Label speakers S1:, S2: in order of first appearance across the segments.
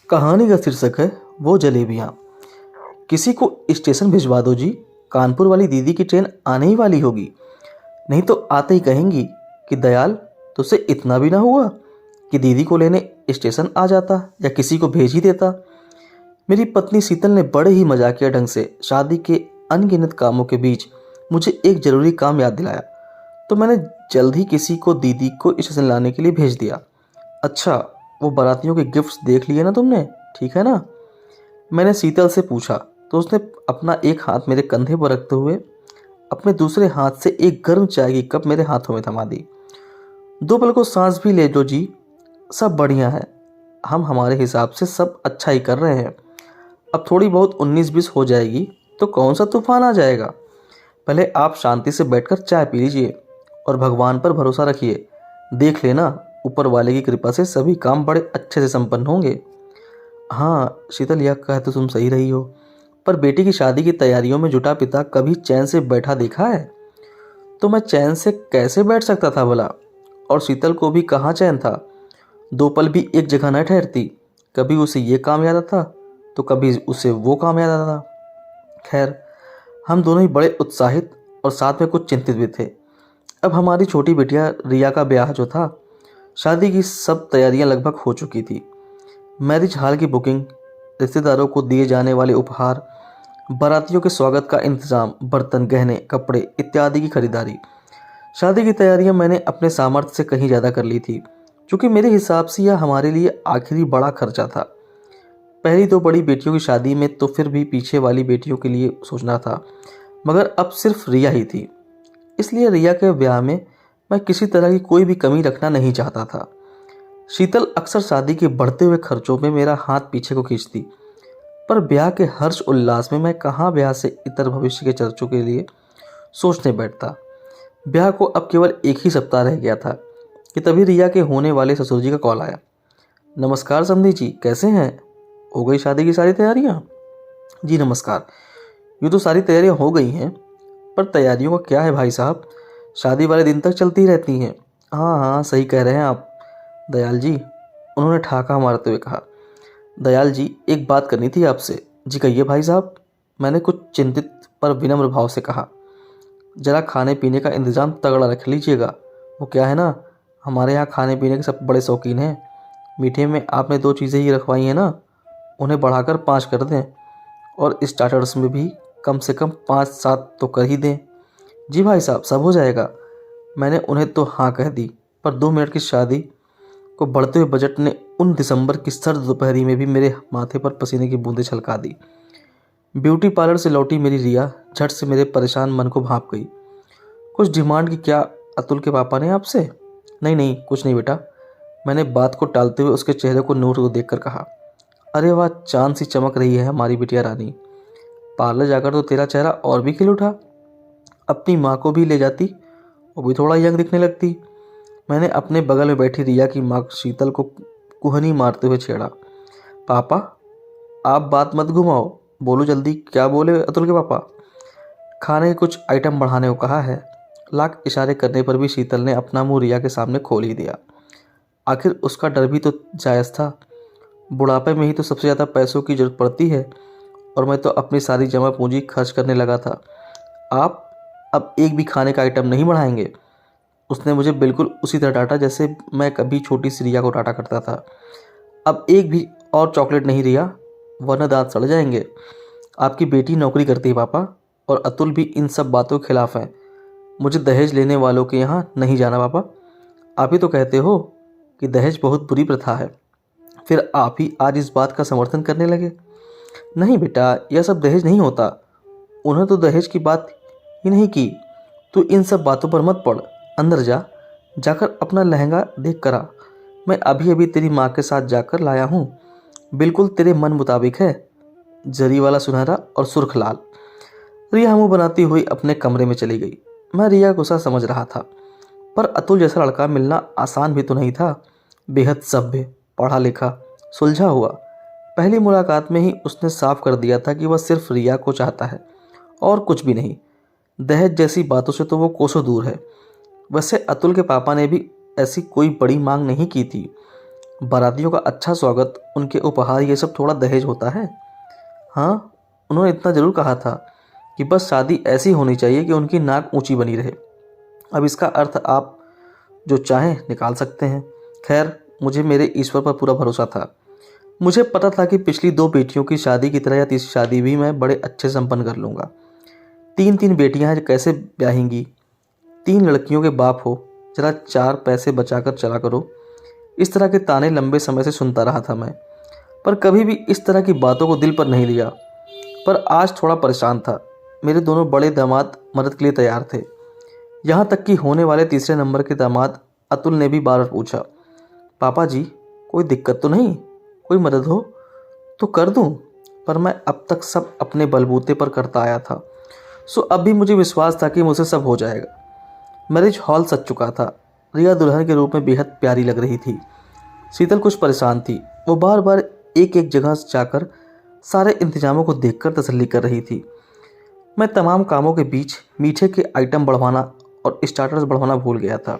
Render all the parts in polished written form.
S1: कहानी का शीर्षक है वो जलेबियाँ। किसी को स्टेशन भिजवा दो जी, कानपुर वाली दीदी की ट्रेन आने ही वाली होगी। नहीं तो आते ही कहेंगी कि दयाल, तुझसे इतना भी ना हुआ कि दीदी को लेने स्टेशन आ जाता या किसी को भेज ही देता। मेरी पत्नी शीतल ने बड़े ही मजाकिया ढंग से शादी के अनगिनत कामों के बीच मुझे एक ज़रूरी काम याद दिलाया, तो मैंने जल्द ही किसी को दीदी को स्टेशन लाने के लिए भेज दिया। अच्छा, वो बारातियों के गिफ्ट्स देख लिए ना तुमने, ठीक है ना? मैंने शीतल से पूछा तो उसने अपना एक हाथ मेरे कंधे पर रखते हुए अपने दूसरे हाथ से एक गर्म चाय की कप मेरे हाथों में थमा दी। दो पल को सांस भी ले लो जी, सब बढ़िया है। हम हमारे हिसाब से सब अच्छा ही कर रहे हैं। अब थोड़ी बहुत 19-20 हो जाएगी तो कौन सा तूफान आ जाएगा। पहले आप शांति से बैठकर चाय पी लीजिए और भगवान पर भरोसा रखिए। देख लेना, ऊपर वाले की कृपा से सभी काम बड़े अच्छे से संपन्न होंगे। हाँ शीतल, यह कह तो तुम सही रही हो, पर बेटी की शादी की तैयारियों में जुटा पिता कभी चैन से बैठा देखा है? तो मैं चैन से कैसे बैठ सकता था भला? और शीतल को भी कहाँ चैन था। दो पल भी एक जगह न ठहरती। कभी उसे ये काम याद आता तो कभी उसे वो काम याद आता। खैर, हम दोनों ही बड़े उत्साहित और साथ में कुछ चिंतित भी थे। अब हमारी छोटी बिटिया रिया का ब्याह जो था, शादी की सब तैयारियां लगभग हो चुकी थी। मैरिज हॉल की बुकिंग, रिश्तेदारों को दिए जाने वाले उपहार, बारातियों के स्वागत का इंतजाम, बर्तन, गहने, कपड़े इत्यादि की खरीदारी। शादी की तैयारियां मैंने अपने सामर्थ्य से कहीं ज़्यादा कर ली थी, क्योंकि मेरे हिसाब से यह हमारे लिए आखिरी बड़ा खर्चा था। पहली दो बड़ी बेटियों की शादी में तो फिर भी पीछे वाली बेटियों के लिए सोचना था, मगर अब सिर्फ रिया ही थी। इसलिए रिया के ब्याह में मैं किसी तरह की कोई भी कमी रखना नहीं चाहता था। शीतल अक्सर शादी के बढ़ते हुए खर्चों में मेरा हाथ पीछे को खींचती, पर ब्याह के हर्ष उल्लास में मैं कहाँ ब्याह से इतर भविष्य के चर्चों के लिए सोचने बैठता। ब्याह को अब केवल एक ही सप्ताह रह गया था कि तभी रिया के होने वाले ससुर जी का कॉल आया। नमस्कार समधी जी, कैसे हैं? हो गई शादी की सारी तैयारियां? जी नमस्कार। यूँ तो सारी तैयारियां हो गई हैं, पर तैयारियों का क्या है भाई साहब, शादी वाले दिन तक चलती ही रहती हैं। हाँ हाँ, सही कह रहे हैं आप दयाल जी, उन्होंने ठाका मारते हुए कहा। दयाल जी, एक बात करनी थी आपसे। जी कहिए भाई साहब, मैंने कुछ चिंतित पर विनम्र भाव से कहा। जरा खाने पीने का इंतज़ाम तगड़ा रख लीजिएगा। वो क्या है ना, हमारे यहाँ खाने पीने के सब बड़े शौकीन हैं। मीठे में आपने 2 चीज़ें ही रखवाई हैं ना, उन्हें बढ़ाकर 5 कर दें, और स्टार्टर्स में भी कम से कम 5-7 तो कर ही दें। जी भाई साहब, सब हो जाएगा। मैंने उन्हें तो हाँ कह दी, पर 2 मिनट की शादी को बढ़ते हुए बजट ने उन दिसंबर की सर्द दोपहरी में भी मेरे माथे पर पसीने की बूंदें छलका दी। ब्यूटी पार्लर से लौटी मेरी रिया झट से मेरे परेशान मन को भाप गई। कुछ डिमांड की क्या अतुल के पापा ने आपसे? नहीं नहीं, कुछ नहीं बेटा, मैंने बात को टालते हुए उसके चेहरे को नूर को देखकर कहा। अरे वाह, चांद सी चमक रही है हमारी बिटिया रानी। पार्लर जाकर तो तेरा चेहरा और भी खिल उठा। अपनी माँ को भी ले जाती, वो भी थोड़ा यंग दिखने लगती। मैंने अपने बगल में बैठी रिया की माँ शीतल को कुहनी मारते हुए छेड़ा। पापा, आप बात मत घुमाओ, बोलो जल्दी, क्या बोले अतुल के पापा? खाने के कुछ आइटम बढ़ाने को कहा है। लाख इशारे करने पर भी शीतल ने अपना मुंह रिया के सामने खोल ही दिया। आखिर उसका डर भी तो जायज़ था। बुढ़ापे में ही तो सबसे ज़्यादा पैसों की जरूरत पड़ती है, और मैं तो अपनी सारी जमा पूंजी खर्च करने लगा था। आप अब एक भी खाने का आइटम नहीं बढ़ाएंगे? उसने मुझे बिल्कुल उसी तरह डांटा जैसे मैं कभी छोटी सी रिया को डांटा करता था। अब एक भी और चॉकलेट नहीं रिया, वरना दांत सड़ जाएंगे। आपकी बेटी नौकरी करती है पापा, और अतुल भी इन सब बातों के खिलाफ हैं। मुझे दहेज लेने वालों के यहाँ नहीं जाना पापा। आप ही तो कहते हो कि दहेज बहुत बुरी प्रथा है, फिर आप ही आज इस बात का समर्थन करने लगे। नहीं बेटा, यह सब दहेज नहीं होता। उन्होंने तो दहेज की बात ही नहीं की। तू इन सब बातों पर मत पड़, अंदर जा, जाकर अपना लहंगा देख कर आ। मैं अभी अभी तेरी माँ के साथ जाकर लाया हूँ, बिल्कुल तेरे मन मुताबिक है, जरी वाला सुनहरा और सुर्ख लाल। रिया मुँह बनाती हुई अपने कमरे में चली गई। मैं रिया को गुस्सा समझ रहा था, पर अतुल जैसा लड़का मिलना आसान भी तो नहीं था। बेहद सभ्य, पढ़ा लिखा, सुलझा हुआ। पहली मुलाकात में ही उसने साफ कर दिया था कि वह सिर्फ रिया को चाहता है और कुछ भी नहीं। दहेज जैसी बातों से तो वो कोसों दूर है। वैसे अतुल के पापा ने भी ऐसी कोई बड़ी मांग नहीं की थी। बारातियों का अच्छा स्वागत, उनके उपहार, ये सब थोड़ा दहेज होता है। हाँ, उन्होंने इतना ज़रूर कहा था कि बस शादी ऐसी होनी चाहिए कि उनकी नाक ऊंची बनी रहे। अब इसका अर्थ आप जो चाहें निकाल सकते हैं। खैर, मुझे मेरे ईश्वर पर पूरा भरोसा था। मुझे पता था कि पिछली 2 बेटियों की शादी की तरह या तीसरी शादी भी मैं बड़े अच्छे संपन्न कर लूँगा। 3-3 बेटियां हैं, कैसे ब्याहेंगी? 3 लड़कियों के बाप हो, जरा 4 पैसे बचाकर चला करो। इस तरह के ताने लंबे समय से सुनता रहा था मैं, पर कभी भी इस तरह की बातों को दिल पर नहीं लिया। पर आज थोड़ा परेशान था। मेरे दोनों बड़े दामाद मदद के लिए तैयार थे। यहाँ तक कि होने वाले तीसरे नंबर के दामाद अतुल ने भी बार बार पूछा, पापा जी कोई दिक्कत तो नहीं, कोई मदद हो तो कर दूं? पर मैं अब तक सब अपने बलबूते पर करता आया था, सो अब भी मुझे विश्वास था कि मुझसे सब हो जाएगा। मैरिज हॉल सज चुका था। रिया दुल्हन के रूप में बेहद प्यारी लग रही थी। शीतल कुछ परेशान थी। वो बार बार एक एक जगह जाकर सारे इंतजामों को देखकर तसल्ली कर रही थी। मैं तमाम कामों के बीच मीठे के आइटम बढ़वाना और स्टार्टर्स बढ़वाना भूल गया था।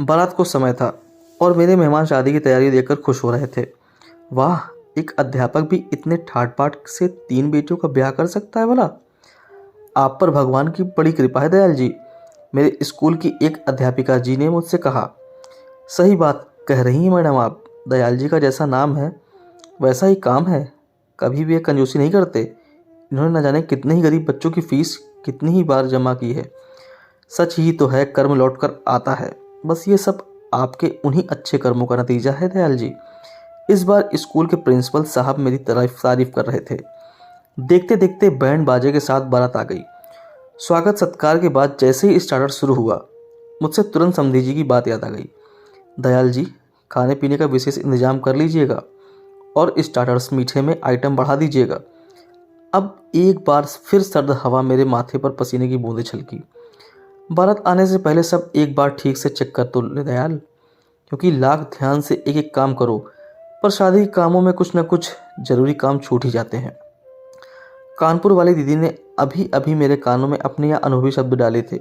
S1: बारात को समय था और मेरे मेहमान शादी की तैयारी देखकर खुश हो रहे थे। वाह, एक अध्यापक भी इतने ठाट बाट से 3 बेटियों का ब्याह कर सकता है भला? आप पर भगवान की बड़ी कृपा है दयाल जी, मेरे स्कूल की एक अध्यापिका जी ने मुझसे कहा। सही बात कह रही हैं मैडम आप। दयाल जी का जैसा नाम है वैसा ही काम है। कभी भी ये कंजूसी नहीं करते। इन्होंने न जाने कितने ही गरीब बच्चों की फीस कितनी ही बार जमा की है। सच ही तो है, कर्म लौट कर आता है। बस ये सब आपके उन्हीं अच्छे कर्मों का नतीजा है दयाल जी। इस बार स्कूल के प्रिंसिपल साहब मेरी तारीफ कर रहे थे। देखते देखते बैंड बाजे के साथ बारात आ गई। स्वागत सत्कार के बाद जैसे ही स्टार्टर शुरू हुआ, मुझसे तुरंत समधी जी की बात याद आ गई। दयाल जी, खाने पीने का विशेष इंतजाम कर लीजिएगा और स्टार्टर्स मीठे में आइटम बढ़ा दीजिएगा। अब एक बार फिर सर्द हवा मेरे माथे पर पसीने की बूंदें छलकी। बारात आने से पहले सब एक बार ठीक से चेक कर तो ले दयाल, क्योंकि लाख ध्यान से एक एक काम करो, पर शादी के कामों में कुछ न कुछ जरूरी काम छूट ही जाते हैं। कानपुर वाली दीदी ने अभी अभी मेरे कानों में अपने यह अनुभवी शब्द डाले थे,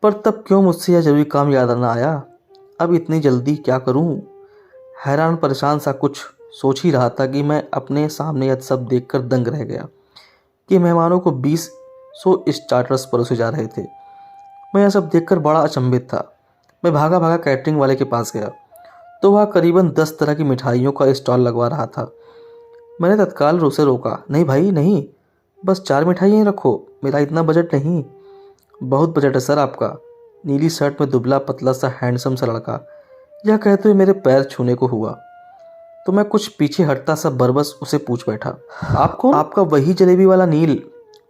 S1: पर तब क्यों मुझसे यह जरूरी काम याद न आया? अब इतनी जल्दी क्या करूं? हैरान परेशान सा कुछ सोच ही रहा था कि मैं अपने सामने यह सब देखकर दंग रह गया कि मेहमानों को 20 स्टार्टर्स परोसे जा रहे थे। मैं यह सब देखकर बड़ा अचंभित था। मैं भागा भागा कैटरिंग वाले के पास गया तो वह करीबन 10 तरह की मिठाइयों का स्टॉल लगवा रहा था। मैंने तत्काल उसे रोका। नहीं भाई नहीं, बस 4 मिठाइयाँ रखो, मेरा इतना बजट नहीं। बहुत बजट है सर आपका। नीली शर्ट में दुबला पतला सा हैंडसम सा लड़का यह कहते हुए मेरे पैर छूने को हुआ तो मैं कुछ पीछे हटता सा बरबस उसे पूछ बैठा, आप कौन? आपका वही जलेबी वाला नील,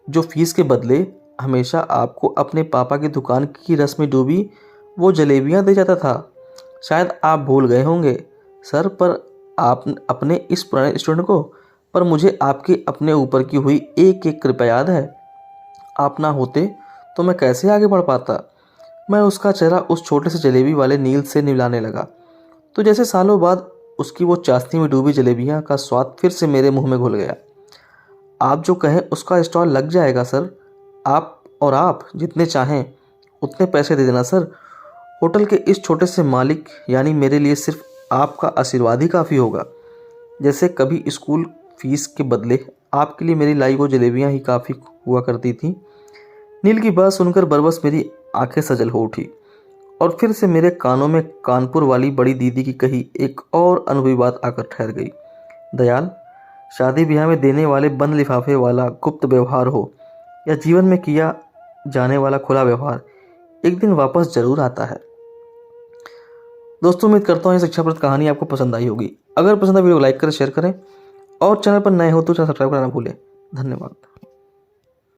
S1: जो फीस के बदले हमेशा आपको अपने पापा की दुकान की रस में डूबी वो जलेबियां दे जाता था। शायद आप भूल गए होंगे सर, पर आप अपने इस पुराने स्टूडेंट को, पर मुझे आपके अपने ऊपर की हुई एक एक कृपा याद है। आप ना होते तो मैं कैसे आगे बढ़ पाता? मैं उसका चेहरा उस छोटे से जलेबी वाले नील से मिलाने लगा तो जैसे सालों बाद उसकी वो चाशनी में डूबी जलेबियां का स्वाद फिर से मेरे मुंह में घुल गया। आप जो कहें उसका स्टॉल लग जाएगा सर। आप जितने चाहें उतने पैसे दे देना सर। होटल के इस छोटे से मालिक यानी मेरे लिए सिर्फ आपका आशीर्वाद ही काफ़ी होगा। जैसे कभी स्कूल फीस के बदले आपके लिए मेरी लाई वो जलेबियां ही काफ़ी हुआ करती थी। नील की बात सुनकर बरबस मेरी आंखें सजल हो उठी और फिर से मेरे कानों में कानपुर वाली बड़ी दीदी की कही एक और अनुभवी बात आकर ठहर गई। दयाल, शादी ब्याह में देने वाले बंद लिफाफे वाला गुप्त व्यवहार हो या जीवन में किया जाने वाला खुला व्यवहार, एक दिन वापस जरूर आता है। दोस्तों, उम्मीद करता हूँ ये शिक्षाप्रद कहानी आपको पसंद आई होगी। अगर पसंद है वीडियो को लाइक करें, शेयर करें और चैनल पर नए हो तो चैनल सब्सक्राइब करना ना भूलें। धन्यवाद।